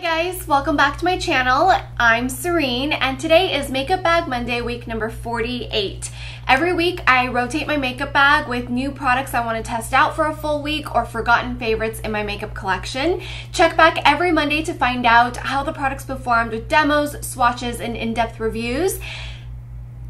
Guys, welcome back to my channel. I'm Serein and today is Makeup Bag Monday, week number 48. Every week I rotate my makeup bag with new products I want to test out for a full week or forgotten favorites in my makeup collection. Check back every Monday to find out how the products performed with demos, swatches, and in-depth reviews.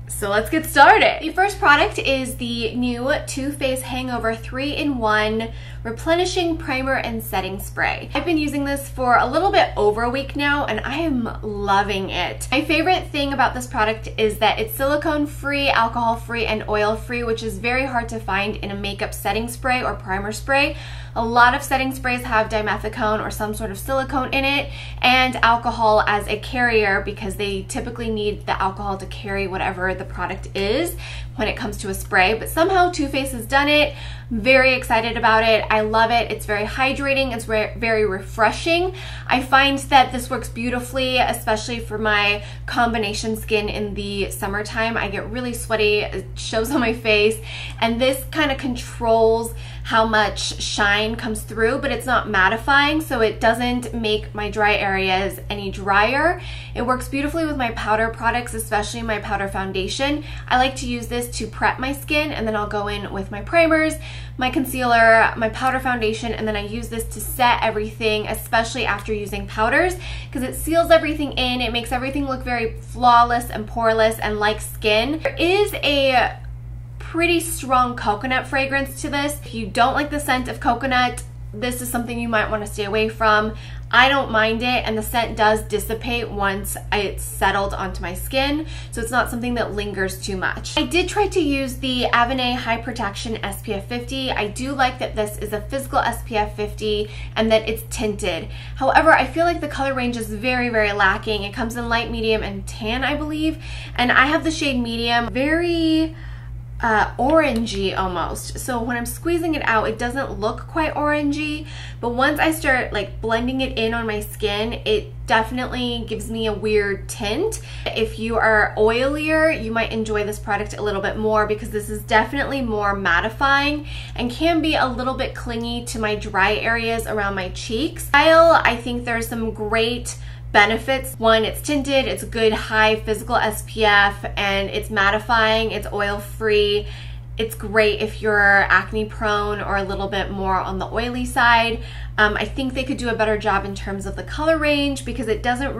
So let's get started. The first product is the new Too Faced Hangover 3-in-1 Replenishing Primer and Setting Spray. I've been using this for a little bit over a week now and I am loving it. My favorite thing about this product is that it's silicone-free, alcohol-free, and oil-free, which is very hard to find in a makeup setting spray or primer spray. A lot of setting sprays have dimethicone or some sort of silicone in it and alcohol as a carrier because they typically need the alcohol to carry whatever the product is when it comes to a spray, but somehow Too Faced has done it. Very excited about it. I love it. It's very hydrating. It's very refreshing. I find that this works beautifully, especially for my combination skin in the summertime. I get really sweaty. It shows on my face, and this kind of controls how much shine comes through, but it's not mattifying, so it doesn't make my dry areas any drier. It works beautifully with my powder products, especially my powder foundation. I like to use this to prep my skin, and then I'll go in with my primers, my concealer, my powder foundation, and then I use this to set everything, especially after using powders, because it seals everything in. It makes everything look very flawless and poreless and like skin. There is a pretty strong coconut fragrance to this. If you don't like the scent of coconut, this is something you might want to stay away from. I don't mind it, and the scent does dissipate once it's settled onto my skin, so it's not something that lingers too much. I did try to use the Avene High Protection SPF 50. I do like that this is a physical SPF 50 and that it's tinted. However, I feel like the color range is very lacking. It comes in light, medium, and tan, I believe, and I have the shade medium. Very orangey almost. So when I'm squeezing it out, it doesn't look quite orangey, but once I start like blending it in on my skin, it definitely gives me a weird tint. If you are oilier, you might enjoy this product a little bit more because this is definitely more mattifying and can be a little bit clingy to my dry areas around my cheeks. I think there's some great benefits. One, it's tinted, it's a good high physical SPF, and it's mattifying, it's oil free. It's great if you're acne prone or a little bit more on the oily side. I think they could do a better job in terms of the color range because it doesn't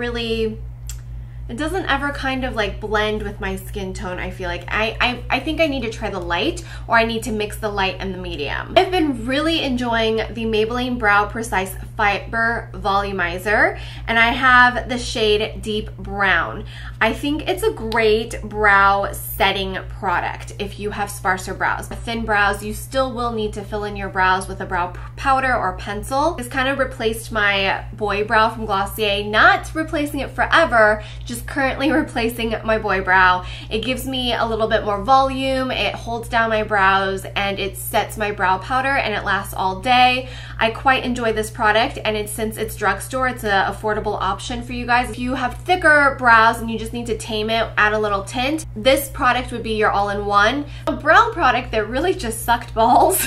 ever kind of like blend with my skin tone. I feel like I think I need to try the light, or I need to mix the light and the medium. I've been really enjoying the Maybelline Brow Precise Fiber Volumizer, and I have the shade Deep Brown. I think it's a great brow setting product if you have sparser brows. With thin brows, you still will need to fill in your brows with a brow powder or pencil. This kind of replaced my boy brow from Glossier, not replacing it forever, just currently replacing my boy brow. It gives me a little bit more volume, it holds down my brows, and it sets my brow powder, and it lasts all day. I quite enjoy this product, and since it's drugstore, it's an affordable option for you guys. If you have thicker brows and you just need to tame it, add a little tint, this product would be your all-in-one. A brow product that really just sucked balls.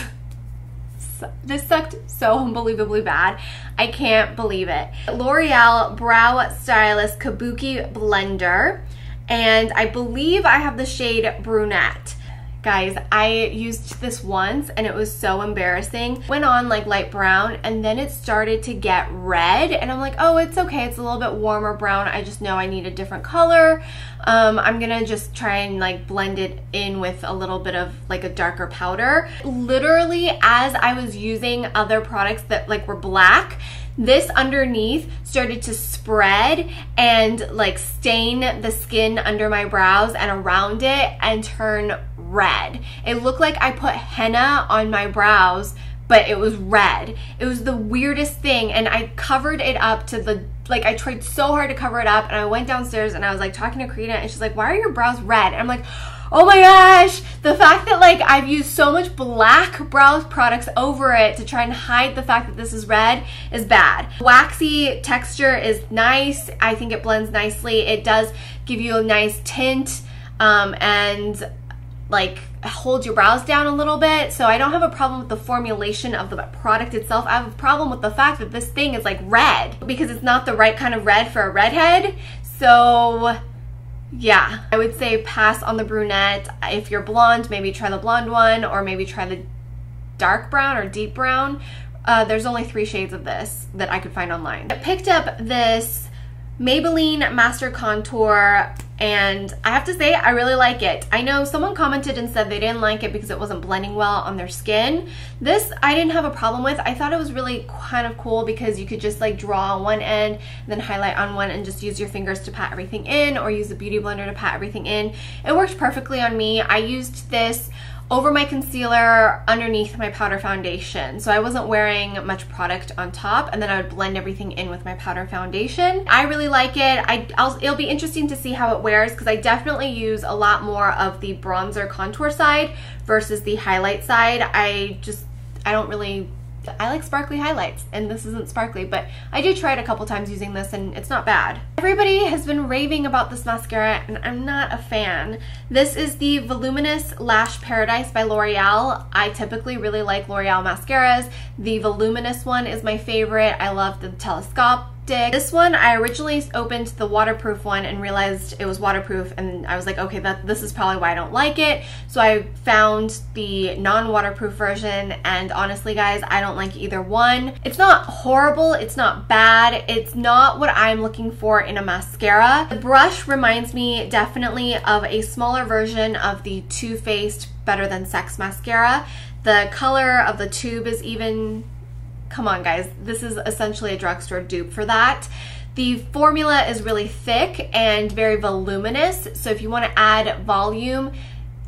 This sucked so unbelievably bad. I can't believe it. L'Oreal Brow Stylist Kabuki Blender, and I believe I have the shade Brunette. Guys, I used this once and it was so embarrassing. Went on like light brown and then it started to get red, and I'm like, oh, it's okay, it's a little bit warmer brown. I just know I need a different color. I'm gonna just try and like blend it in with a little bit of like a darker powder. Literally, as I was using other products that like were black, this underneath started to spread and like stain the skin under my brows and around it and turn red. It looked like I put henna on my brows, but it was red. It was the weirdest thing, and I covered it up to the, like, I tried so hard to cover it up, and I went downstairs and I was like talking to Karina, and she's like, why are your brows red? And I'm like, oh my gosh, the fact that like I've used so much black brow products over it to try and hide the fact that this is red is bad. Waxy texture is nice. I think it blends nicely. It does give you a nice tint, and like hold your brows down a little bit. So I don't have a problem with the formulation of the product itself. I have a problem with the fact that this thing is like red, because it's not the right kind of red for a redhead. So yeah, I would say pass on the brunette. If you're blonde, maybe try the blonde one, or maybe try the dark brown or deep brown. There's only 3 shades of this that I could find online. I picked up this Maybelline Master Contour, and I have to say I really like it. I know someone commented and said they didn't like it because it wasn't blending well on their skin. This I didn't have a problem with. I thought it was really kind of cool because you could just like draw on one end, then highlight on one, and just use your fingers to pat everything in, or use the beauty blender to pat everything in. It worked perfectly on me. I used this over my concealer underneath my powder foundation. So I wasn't wearing much product on top, and then I would blend everything in with my powder foundation. I really like it. It'll be interesting to see how it wears, because I definitely use a lot more of the bronzer contour side versus the highlight side. I like sparkly highlights, and this isn't sparkly, but I did try it a couple times using this, and it's not bad. Everybody has been raving about this mascara, and I'm not a fan. This is the Voluminous Lash Paradise by L'Oreal. I typically really like L'Oreal mascaras. The Voluminous one is my favorite. I love the telescopic. This one, I originally opened the waterproof one and realized it was waterproof, and I was like, okay, this is probably why I don't like it. So I found the non-waterproof version, and honestly guys, I don't like either one. It's not horrible, it's not bad, it's not what I'm looking for in a mascara. The brush reminds me definitely of a smaller version of the Too Faced Better Than Sex mascara. The color of the tube is even, come on guys, this is essentially a drugstore dupe for that. The formula is really thick and very voluminous, so if you want to add volume,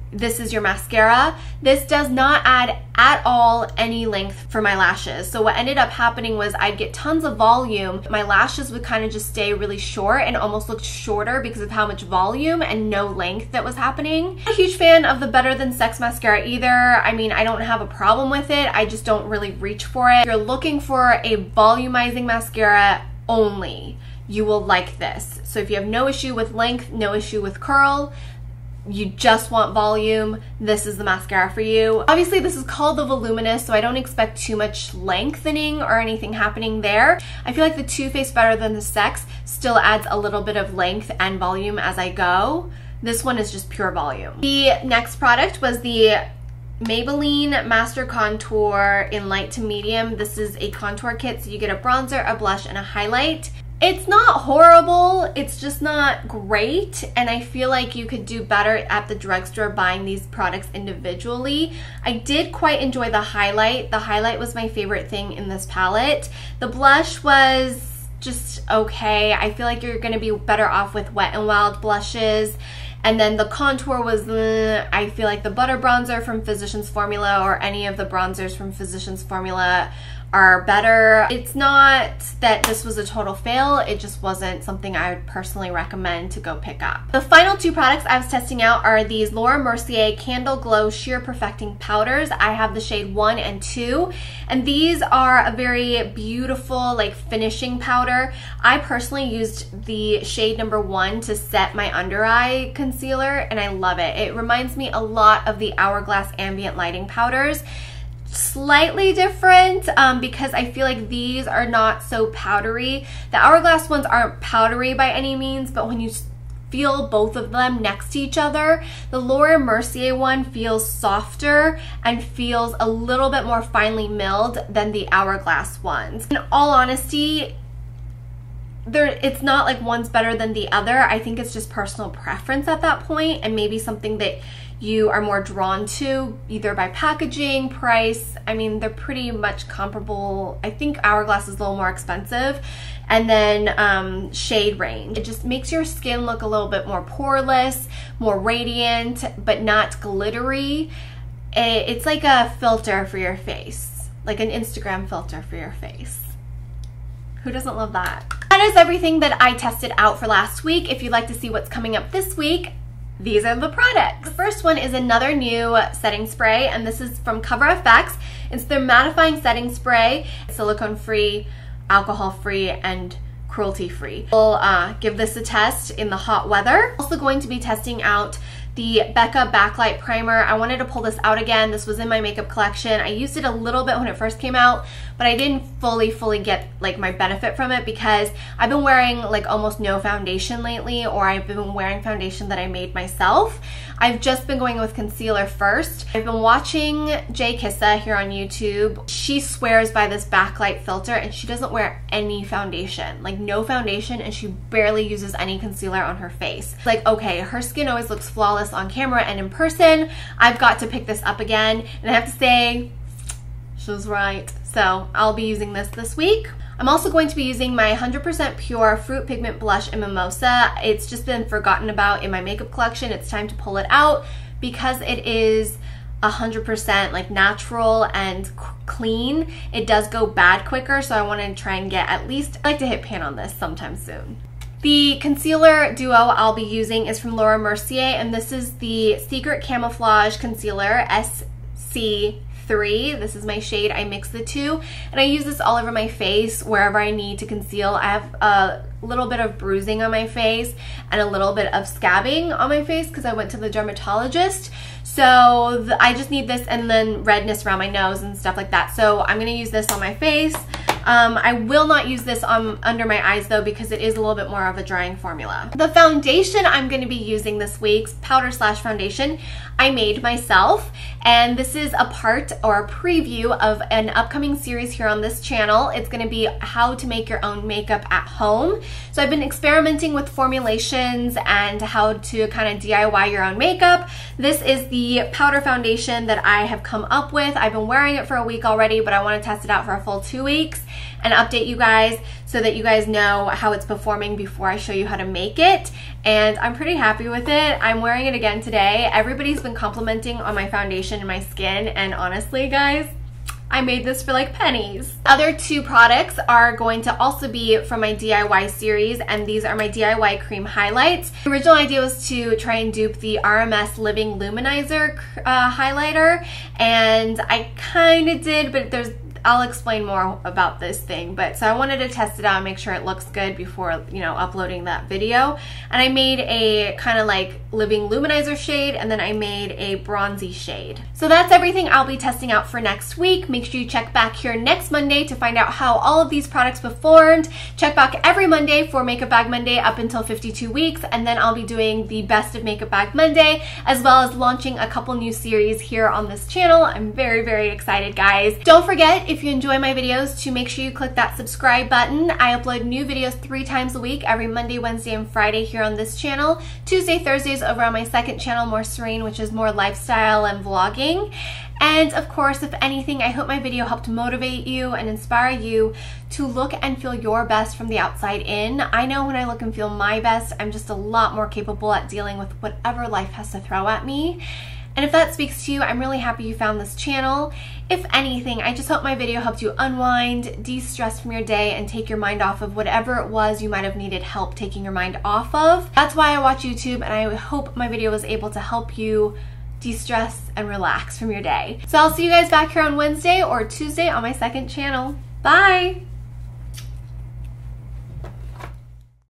this is your mascara. This does not add at all any length for my lashes. So what ended up happening was I'd get tons of volume. My lashes would kind of just stay really short and almost looked shorter because of how much volume and no length that was happening. I'm not a huge fan of the Better Than Sex mascara either. I mean, I don't have a problem with it. I just don't really reach for it. If you're looking for a volumizing mascara only, you will like this. So if you have no issue with length, no issue with curl, you just want volume, this is the mascara for you. Obviously this is called the Voluminous, so I don't expect too much lengthening or anything happening there. I feel like the Too Faced Better Than the Sex still adds a little bit of length and volume as I go. This one is just pure volume. The next product was the Maybelline Master Contour in light to medium. This is a contour kit, so you get a bronzer, a blush, and a highlight. It's not horrible, it's just not great, and I feel like you could do better at the drugstore buying these products individually. I did quite enjoy the highlight. The highlight was my favorite thing in this palette. The blush was just okay. I feel like you're gonna be better off with Wet n Wild blushes. And then the contour was, I feel like the butter bronzer from Physicians Formula or any of the bronzers from Physicians Formula are better. It's not that this was a total fail, it just wasn't something I would personally recommend to go pick up. The final 2 products I was testing out are these Laura Mercier Candleglow Sheer Perfecting Powders. I have the shade 1 and 2, and these are a very beautiful like finishing powder. I personally used the shade number 1 to set my under eye concealer, and I love it. It reminds me a lot of the Hourglass Ambient Lighting powders. Slightly different because I feel like these are not so powdery. The Hourglass ones aren't powdery by any means, but when you feel both of them next to each other, the Laura Mercier one feels softer and feels a little bit more finely milled than the Hourglass ones. In all honesty, it's not like one's better than the other. I think it's just personal preference at that point, and maybe something that you are more drawn to either by packaging, price. I mean, they're pretty much comparable. I think Hourglass is a little more expensive. And then shade range. It just makes your skin look a little bit more poreless, more radiant, but not glittery. It's like a filter for your face, like an Instagram filter for your face. Who doesn't love that? That is everything that I tested out for last week. If you'd like to see what's coming up this week, these are the products. The first one is another new setting spray, and this is from Cover FX. It's their mattifying setting spray, silicone-free, alcohol-free, and cruelty-free. We'll give this a test in the hot weather. Also going to be testing out the Becca Backlight Primer. I wanted to pull this out again. This was in my makeup collection. I used it a little bit when it first came out, but I didn't fully get like my benefit from it because I've been wearing like almost no foundation lately, or I've been wearing foundation that I made myself. I've just been going with concealer first. I've been watching Jay Kissa here on YouTube. She swears by this backlight filter and she doesn't wear any foundation, like no foundation, and she barely uses any concealer on her face. Like, okay, her skin always looks flawless on camera and in person. I've got to pick this up again, and I have to say, she was right. So I'll be using this week. I'm also going to be using my 100% Pure Fruit Pigment Blush in Mimosa. It's just been forgotten about in my makeup collection. It's time to pull it out because it is 100% like natural and clean. It does go bad quicker, so I want to try and get at least, I'd like to hit pan on this sometime soon. The concealer duo I'll be using is from Laura Mercier, and this is the Secret Camouflage Concealer SC3. This is my shade. I mix the two, and I use this all over my face wherever I need to conceal. I have a little bit of bruising on my face and a little bit of scabbing on my face because I went to the dermatologist. So I just need this, and then redness around my nose and stuff like that. So I'm going to use this on my face. I will not use this under my eyes though because it is a little bit more of a drying formula. The foundation I'm going to be using this week's powder slash foundation I made myself, and this is a part or a preview of an upcoming series here on this channel. It's going to be how to make your own makeup at home. So I've been experimenting with formulations and how to kind of DIY your own makeup. This is the powder foundation that I have come up with. I've been wearing it for a week already, but I want to test it out for a full 2 weeks and update you guys so that you guys know how it's performing before I show you how to make it. And I'm pretty happy with it. I'm wearing it again today. Everybody's been complimenting on my foundation and my skin, and honestly guys, I made this for like pennies. Other two products are going to also be from my DIY series, and these are my DIY cream highlights. The original idea was to try and dupe the RMS Living Luminizer highlighter, and I kind of did, but I'll explain more about this thing, but so I wanted to test it out and make sure it looks good before, you know, uploading that video. And I made a kind of like Living Luminizer shade, and then I made a bronzy shade. So that's everything I'll be testing out for next week. Make sure you check back here next Monday to find out how all of these products performed. Check back every Monday for Makeup Bag Monday up until 52 weeks, and then I'll be doing the Best of Makeup Bag Monday, as well as launching a couple new series here on this channel. I'm very excited, guys. Don't forget, if you enjoy my videos, to make sure you click that subscribe button. I upload new videos 3 times a week, every Monday, Wednesday, and Friday here on this channel. Tuesday, Thursdays over on my second channel, More Serein, which is more lifestyle and vlogging. And of course, if anything, I hope my video helped motivate you and inspire you to look and feel your best from the outside in. I know when I look and feel my best, I'm just a lot more capable at dealing with whatever life has to throw at me. And if that speaks to you, I'm really happy you found this channel. If anything, I just hope my video helped you unwind, de-stress from your day, and take your mind off of whatever it was you might have needed help taking your mind off of. That's why I watch YouTube, and I hope my video was able to help you de-stress and relax from your day. So I'll see you guys back here on Wednesday or Tuesday on my second channel. Bye!